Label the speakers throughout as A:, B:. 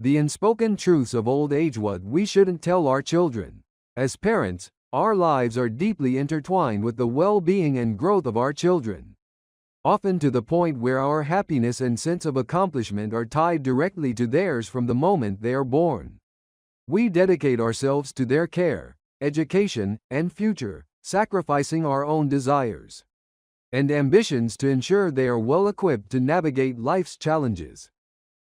A: The unspoken truths of old age, what we shouldn't tell our children. As parents, our lives are deeply intertwined with the well-being and growth of our children, often to the point where our happiness and sense of accomplishment are tied directly to theirs from the moment they are born. We dedicate ourselves to their care, education, and future, sacrificing our own desires and ambitions to ensure they are well equipped to navigate life's challenges.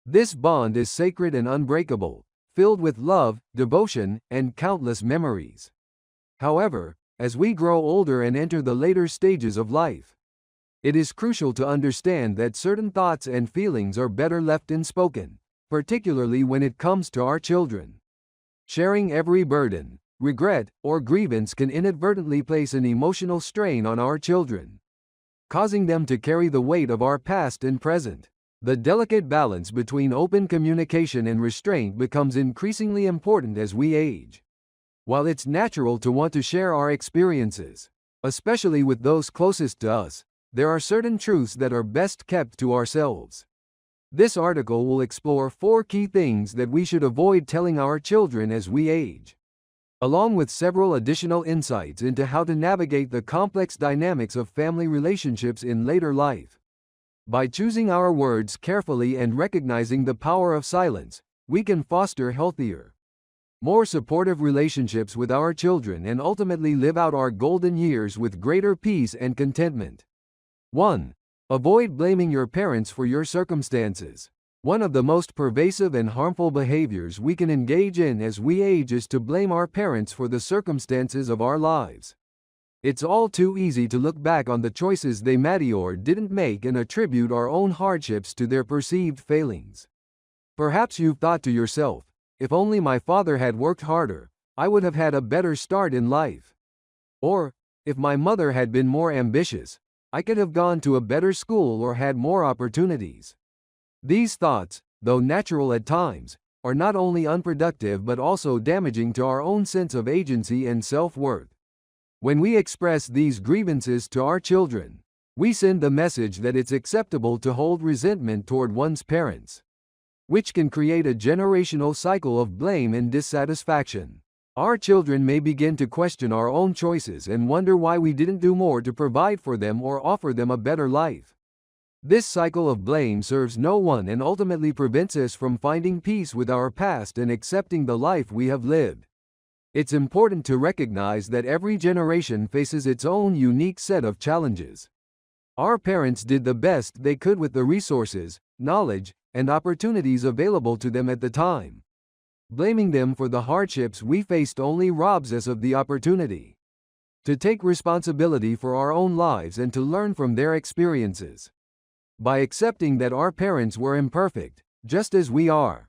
A: This bond is sacred and unbreakable, filled with love, devotion, and countless memories. However, as we grow older and enter the later stages of life, it is crucial to understand that certain thoughts and feelings are better left unspoken, particularly when it comes to our children. Sharing every burden, regret, or grievance can inadvertently place an emotional strain on our children, causing them to carry the weight of our past and present. The delicate balance between open communication and restraint becomes increasingly important as we age. While it's natural to want to share our experiences, especially with those closest to us, there are certain truths that are best kept to ourselves. This article will explore 4 key things that we should avoid telling our children as we age, along with several additional insights into how to navigate the complex dynamics of family relationships in later life. By choosing our words carefully and recognizing the power of silence, we can foster healthier, more supportive relationships with our children and ultimately live out our golden years with greater peace and contentment. 1. Avoid blaming your parents for your circumstances. One of the most pervasive and harmful behaviors we can engage in as we age is to blame our parents for the circumstances of our lives. It's all too easy to look back on the choices they made or didn't make and attribute our own hardships to their perceived failings. Perhaps you've thought to yourself, if only my father had worked harder, I would have had a better start in life. Or, if my mother had been more ambitious, I could have gone to a better school or had more opportunities. These thoughts, though natural at times, are not only unproductive but also damaging to our own sense of agency and self-worth. When we express these grievances to our children, we send the message that it's acceptable to hold resentment toward one's parents, which can create a generational cycle of blame and dissatisfaction. Our children may begin to question our own choices and wonder why we didn't do more to provide for them or offer them a better life. This cycle of blame serves no one and ultimately prevents us from finding peace with our past and accepting the life we have lived. It's important to recognize that every generation faces its own unique set of challenges. Our parents did the best they could with the resources, knowledge, and opportunities available to them at the time. Blaming them for the hardships we faced only robs us of the opportunity to take responsibility for our own lives and to learn from their experiences. By accepting that our parents were imperfect, just as we are,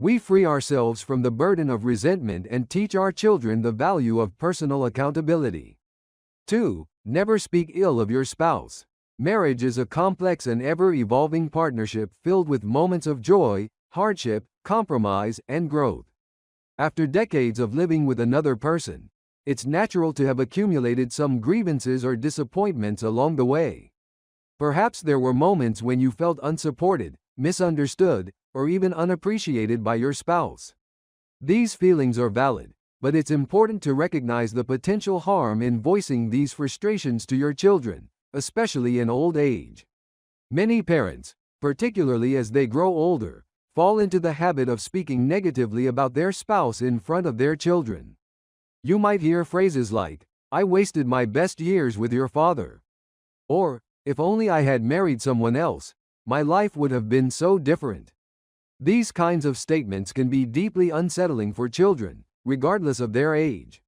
A: we free ourselves from the burden of resentment and teach our children the value of personal accountability. 2. Never speak ill of your spouse. Marriage is a complex and ever-evolving partnership filled with moments of joy, hardship, compromise, and growth. After decades of living with another person, it's natural to have accumulated some grievances or disappointments along the way. Perhaps there were moments when you felt unsupported, misunderstood, or even unappreciated by your spouse. These feelings are valid, but it's important to recognize the potential harm in voicing these frustrations to your children, especially in old age. Many parents, particularly as they grow older, fall into the habit of speaking negatively about their spouse in front of their children. You might hear phrases like, "I wasted my best years with your father," or, "If only I had married someone else, my life would have been so different." These kinds of statements can be deeply unsettling for children, regardless of their age.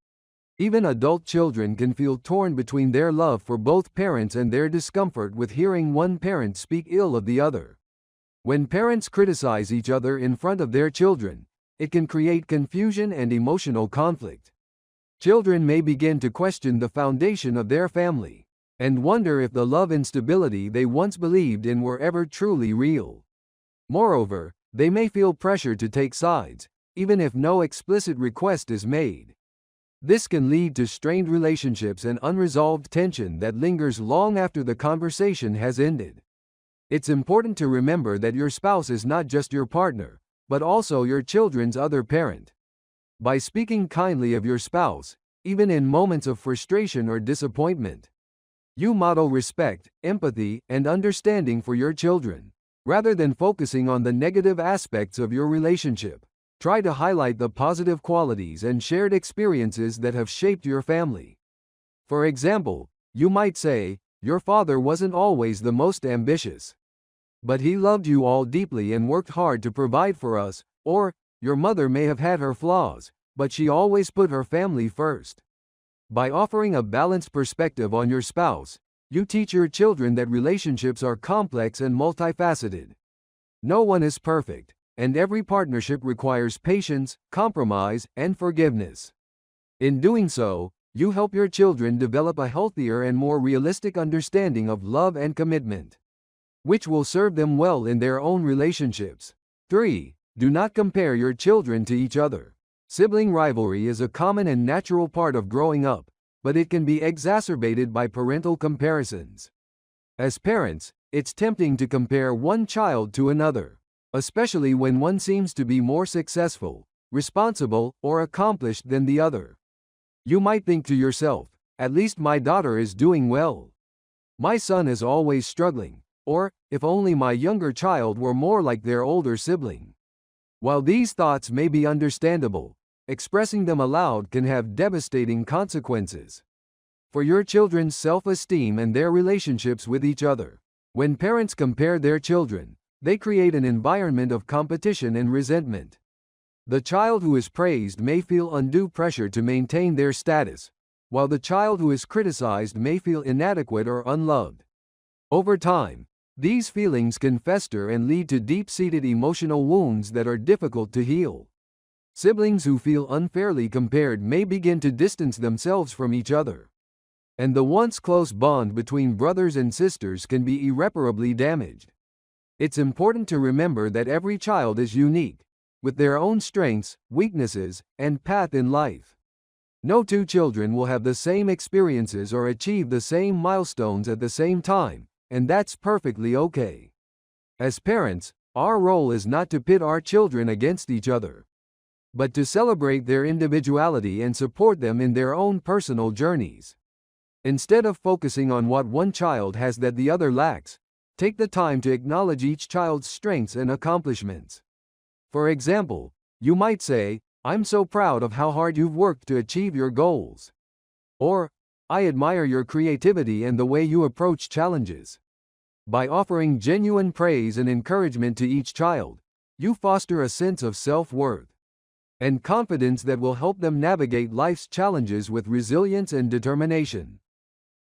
A: Even adult children can feel torn between their love for both parents and their discomfort with hearing one parent speak ill of the other. When parents criticize each other in front of their children, it can create confusion and emotional conflict. Children may begin to question the foundation of their family and wonder if the love and stability they once believed in were ever truly real. Moreover, they may feel pressure to take sides, even if no explicit request is made. This can lead to strained relationships and unresolved tension that lingers long after the conversation has ended. It's important to remember that your spouse is not just your partner, but also your children's other parent. By speaking kindly of your spouse, even in moments of frustration or disappointment, you model respect, empathy, and understanding for your children. Rather than focusing on the negative aspects of your relationship, try to highlight the positive qualities and shared experiences that have shaped your family. For example, you might say, "Your father wasn't always the most ambitious, but he loved you all deeply and worked hard to provide for us," or, "Your mother may have had her flaws, but she always put her family first." By offering a balanced perspective on your spouse, you teach your children that relationships are complex and multifaceted. No one is perfect, and every partnership requires patience, compromise, and forgiveness. In doing so, you help your children develop a healthier and more realistic understanding of love and commitment, which will serve them well in their own relationships. 3. Do not compare your children to each other. Sibling rivalry is a common and natural part of growing up, but it can be exacerbated by parental comparisons. As parents, it's tempting to compare one child to another, especially when one seems to be more successful, responsible, or accomplished than the other. You might think to yourself, "At least my daughter is doing well. My son is always struggling," or, "If only my younger child were more like their older sibling." While these thoughts may be understandable, expressing them aloud can have devastating consequences for your children's self-esteem and their relationships with each other. When parents compare their children, they create an environment of competition and resentment. The child who is praised may feel undue pressure to maintain their status, while the child who is criticized may feel inadequate or unloved. Over time, these feelings can fester and lead to deep-seated emotional wounds that are difficult to heal. Siblings who feel unfairly compared may begin to distance themselves from each other, and the once close bond between brothers and sisters can be irreparably damaged. It's important to remember that every child is unique, with their own strengths, weaknesses, and path in life. No two children will have the same experiences or achieve the same milestones at the same time, and that's perfectly okay. As parents, our role is not to pit our children against each other, but to celebrate their individuality and support them in their own personal journeys. Instead of focusing on what one child has that the other lacks, take the time to acknowledge each child's strengths and accomplishments. For example, you might say, "I'm so proud of how hard you've worked to achieve your goals." Or, "I admire your creativity and the way you approach challenges." By offering genuine praise and encouragement to each child, you foster a sense of self-worth and confidence that will help them navigate life's challenges with resilience and determination.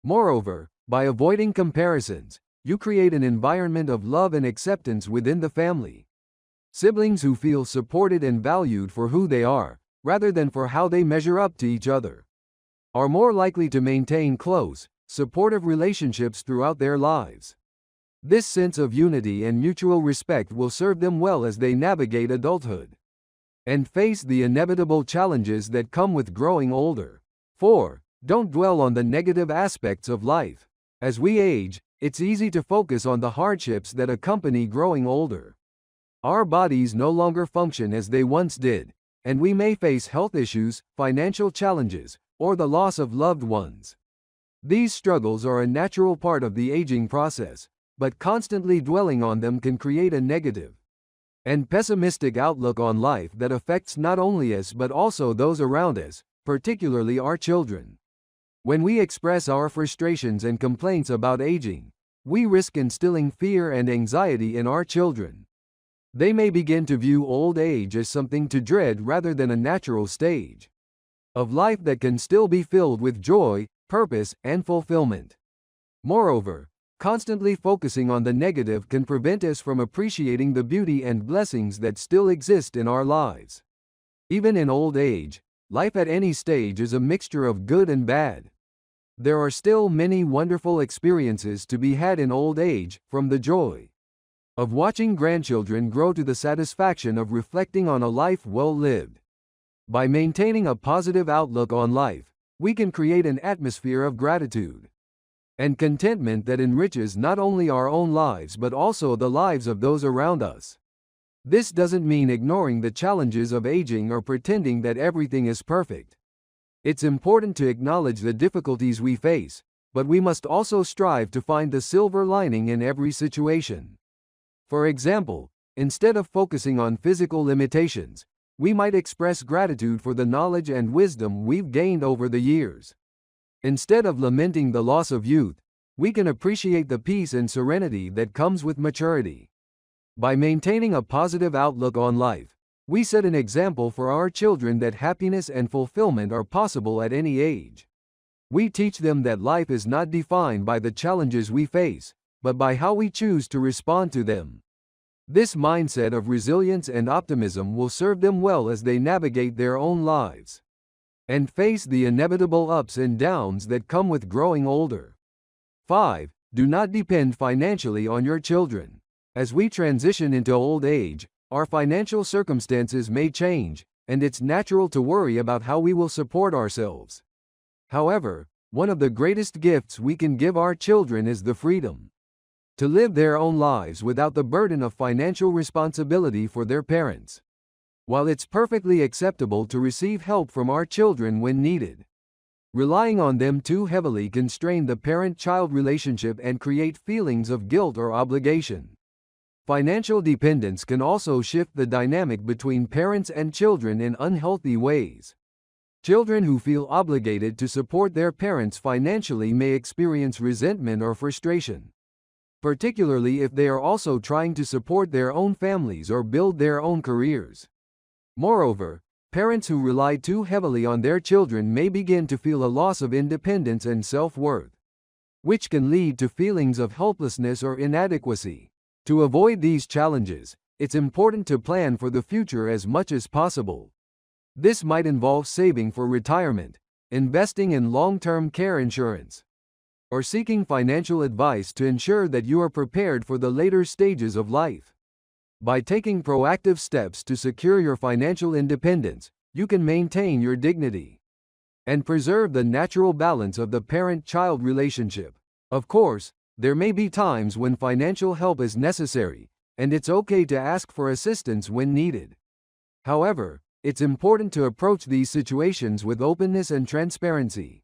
A: Moreover, by avoiding comparisons, you create an environment of love and acceptance within the family. Siblings who feel supported and valued for who they are, rather than for how they measure up to each other, are more likely to maintain close, supportive relationships throughout their lives. This sense of unity and mutual respect will serve them well as they navigate adulthood and face the inevitable challenges that come with growing older. 4. Don't dwell on the negative aspects of life. As we age, it's easy to focus on the hardships that accompany growing older. Our bodies no longer function as they once did, and we may face health issues, financial challenges, or the loss of loved ones. These struggles are a natural part of the aging process, but constantly dwelling on them can create a negative and pessimistic outlook on life that affects not only us but also those around us, particularly our children. When we express our frustrations and complaints about aging, we risk instilling fear and anxiety in our children. They may begin to view old age as something to dread rather than a natural stage of life that can still be filled with joy, purpose, and fulfillment. Moreover, constantly focusing on the negative can prevent us from appreciating the beauty and blessings that still exist in our lives. Even in old age, life at any stage is a mixture of good and bad. There are still many wonderful experiences to be had in old age, from the joy of watching grandchildren grow to the satisfaction of reflecting on a life well lived. By maintaining a positive outlook on life, we can create an atmosphere of gratitude and contentment that enriches not only our own lives but also the lives of those around us. This doesn't mean ignoring the challenges of aging or pretending that everything is perfect. It's important to acknowledge the difficulties we face, but we must also strive to find the silver lining in every situation. For example, instead of focusing on physical limitations, we might express gratitude for the knowledge and wisdom we've gained over the years. Instead of lamenting the loss of youth, we can appreciate the peace and serenity that comes with maturity. By maintaining a positive outlook on life, we set an example for our children that happiness and fulfillment are possible at any age. We teach them that life is not defined by the challenges we face, but by how we choose to respond to them. This mindset of resilience and optimism will serve them well as they navigate their own lives and face the inevitable ups and downs that come with growing older. 5. Do not depend financially on your children. As we transition into old age, our financial circumstances may change, and it's natural to worry about how we will support ourselves. However, one of the greatest gifts we can give our children is the freedom to live their own lives without the burden of financial responsibility for their parents. While it's perfectly acceptable to receive help from our children when needed, relying on them too heavily can strain the parent-child relationship and create feelings of guilt or obligation. Financial dependence can also shift the dynamic between parents and children in unhealthy ways. Children who feel obligated to support their parents financially may experience resentment or frustration, particularly if they are also trying to support their own families or build their own careers. Moreover, parents who rely too heavily on their children may begin to feel a loss of independence and self-worth, which can lead to feelings of helplessness or inadequacy. To avoid these challenges, it's important to plan for the future as much as possible. This might involve saving for retirement, investing in long-term care insurance, or seeking financial advice to ensure that you are prepared for the later stages of life. By taking proactive steps to secure your financial independence, you can maintain your dignity and preserve the natural balance of the parent-child relationship. Of course, there may be times when financial help is necessary, and it's okay to ask for assistance when needed. However, it's important to approach these situations with openness and transparency,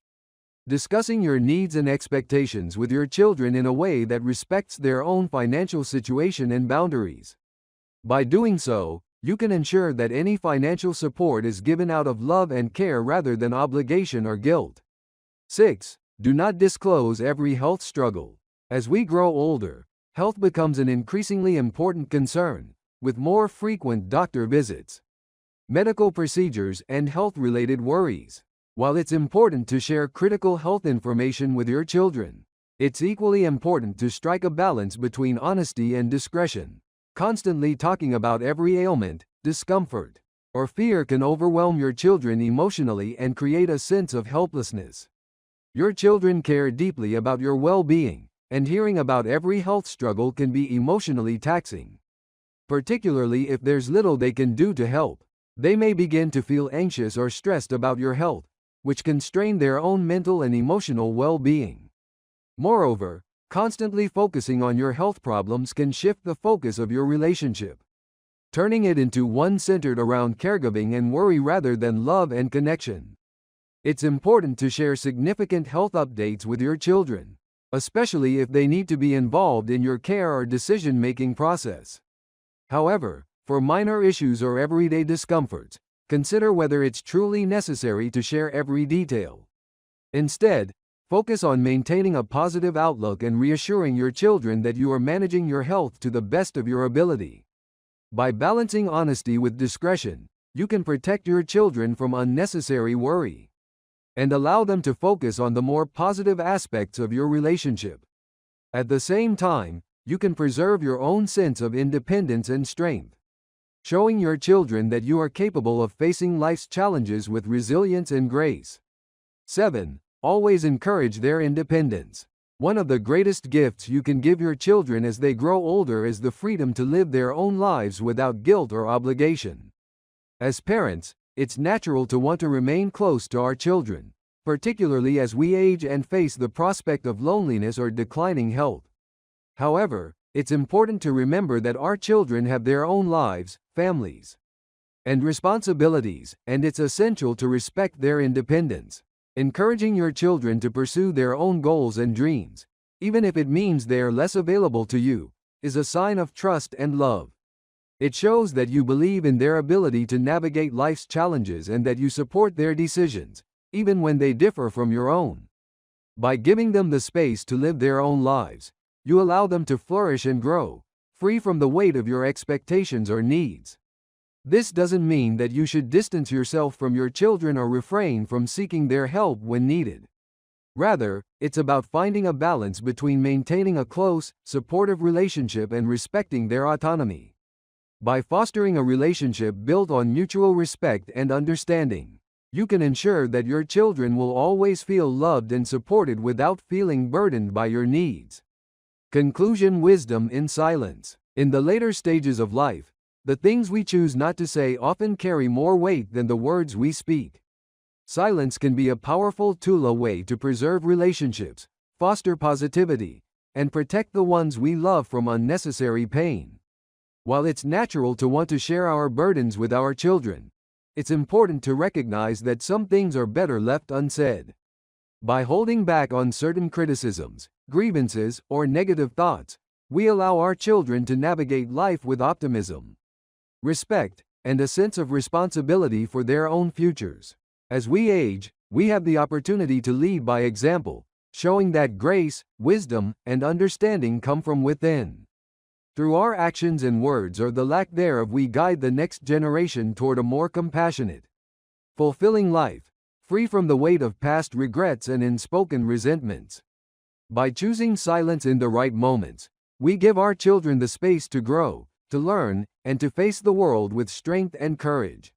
A: discussing your needs and expectations with your children in a way that respects their own financial situation and boundaries. By doing so, you can ensure that any financial support is given out of love and care rather than obligation or guilt. 6. Do not disclose every health struggle. As we grow older, health becomes an increasingly important concern, with more frequent doctor visits, medical procedures, and health-related worries. While it's important to share critical health information with your children, it's equally important to strike a balance between honesty and discretion. Constantly talking about every ailment, discomfort, or fear can overwhelm your children emotionally and create a sense of helplessness. Your children care deeply about your well-being, and hearing about every health struggle can be emotionally taxing. Particularly if there's little they can do to help, they may begin to feel anxious or stressed about your health, which can strain their own mental and emotional well-being. Moreover, constantly focusing on your health problems can shift the focus of your relationship, turning it into one centered around caregiving and worry rather than love and connection. It's important to share significant health updates with your children, especially if they need to be involved in your care or decision-making process. However, for minor issues or everyday discomforts, consider whether it's truly necessary to share every detail. Instead, focus on maintaining a positive outlook and reassuring your children that you are managing your health to the best of your ability. By balancing honesty with discretion, you can protect your children from unnecessary worry and allow them to focus on the more positive aspects of your relationship. At the same time, you can preserve your own sense of independence and strength, showing your children that you are capable of facing life's challenges with resilience and grace. 7. Always encourage their independence. One of the greatest gifts you can give your children as they grow older is the freedom to live their own lives without guilt or obligation. As parents, it's natural to want to remain close to our children, particularly as we age and face the prospect of loneliness or declining health. However, It's important to remember that our children have their own lives, families, and responsibilities, and it's essential to respect their independence. Encouraging your children to pursue their own goals and dreams, even if it means they are less available to you, is a sign of trust and love. It shows that you believe in their ability to navigate life's challenges and that you support their decisions, even when they differ from your own. By giving them the space to live their own lives, you allow them to flourish and grow, free from the weight of your expectations or needs. This doesn't mean that you should distance yourself from your children or refrain from seeking their help when needed. Rather, it's about finding a balance between maintaining a close, supportive relationship and respecting their autonomy. By fostering a relationship built on mutual respect and understanding, you can ensure that your children will always feel loved and supported without feeling burdened by your needs. Conclusion: wisdom in silence. In the later stages of life, the things we choose not to say often carry more weight than the words we speak. Silence can be a powerful tool, a way to preserve relationships, foster positivity, and protect the ones we love from unnecessary pain. While it's natural to want to share our burdens with our children, it's important to recognize that some things are better left unsaid. By holding back on certain criticisms, grievances, or negative thoughts, we allow our children to navigate life with optimism, respect, and a sense of responsibility for their own futures. As we age, we have the opportunity to lead by example, showing that grace, wisdom, and understanding come from within. Through our actions and words, or the lack thereof, we guide the next generation toward a more compassionate, fulfilling life, free from the weight of past regrets and unspoken resentments. By choosing silence in the right moments, we give our children the space to grow, to learn, and to face the world with strength and courage.